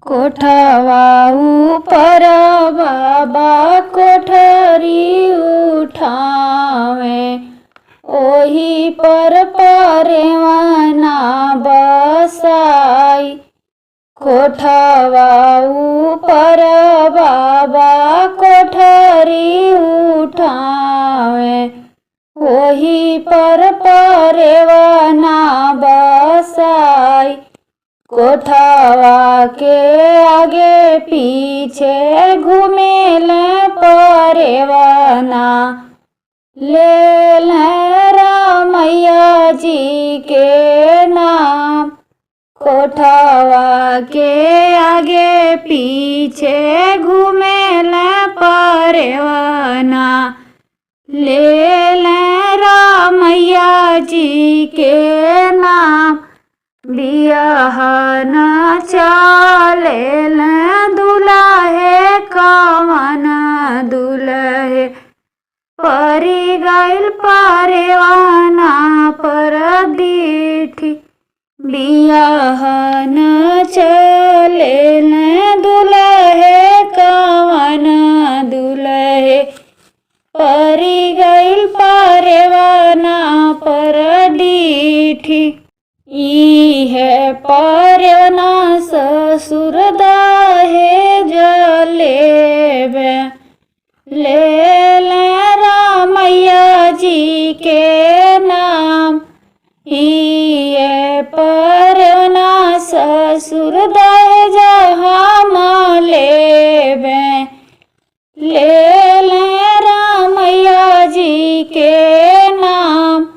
कोठवा ऊपर बाबा कोठरी उठावे, ओही पर परवाना बसाई। कोठवा ऊपर बाबा कोठरी उठावे, ओही पर परवाना बसाई। कोठवा के आगे पीछे घूमेले परवाना, ले रामैया जी के नाम। कोठवा के आगे पीछे घूमेले परवाना, ले रामैया जी के नाम। बियाहन चले दुल्हे कवन दुल्हे, परी गइल परवाना पर दीठी। बियाहन चले दुल्हे कवन दुल्हे, परी गइल परवाना पर दीठी। इहे परवाना ससुर दहेज लेबे, ले रामैया जी के नाम। इहे परवाना ससुर दहेज हम लेबे, ले रामैया जी के नाम।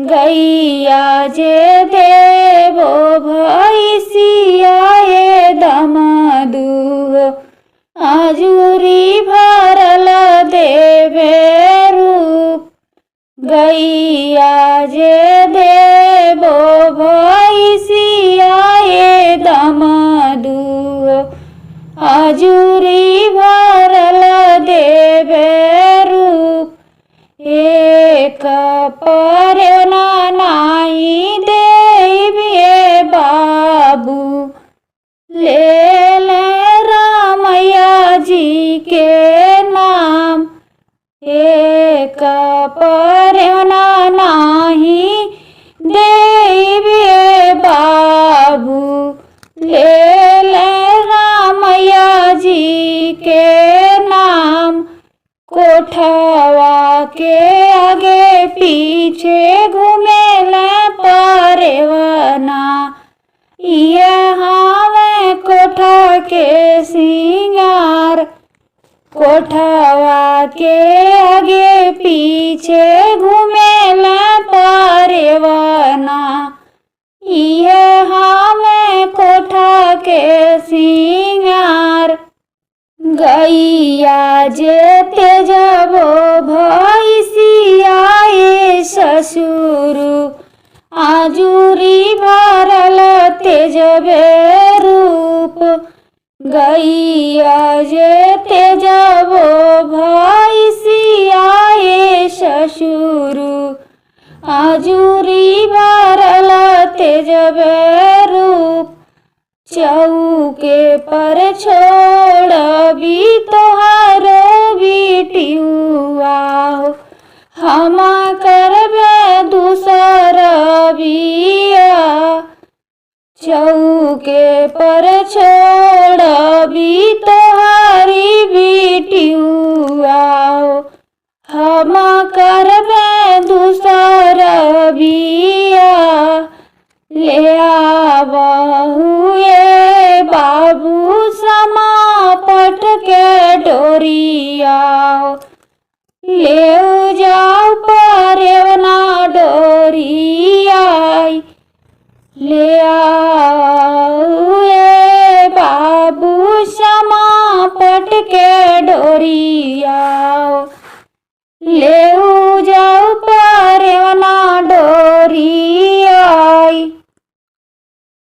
गैया जे देवो भैसिया दम दूहो, आजुरी भरल देवे रूप। गैया जे देवो भैसिया दम दूहो, आजुरी भरल देवे रूप। एक परवाना नाई देविए बाबू, ले रामैया जी के नाम। एक परवाना नाही देविए बाबू, ले रामैया जी के नाम। कोठवा के आगे पीछे घूमेले परवाना, ये हावे कोठा के सिंगार। कोठवा के आगे पीछे घूमेले परवाना, ये हावे कोठा के सिंगार। गैया जे तेजबो भैसिया ससुरु, आजुरी भरल तेजबे रूप। गैया जे तेजबो भैसिया ससुरु, आजुरी भरल तेजबे रूप। चौके पर छोड़बी तोहारो बिटियुआ हो, हम करबे दूसर बिया। चौके पर छोड़बी तोहारी बिटियुआ हो, हम करबे दूसर बिया। ले आवहु ये बाबू समापट के डोरिया, ले जाओ परवाना डोरिया। ले आओ ये बाबू समापट के डोरिया, ले जाओ परवाना डोरिया।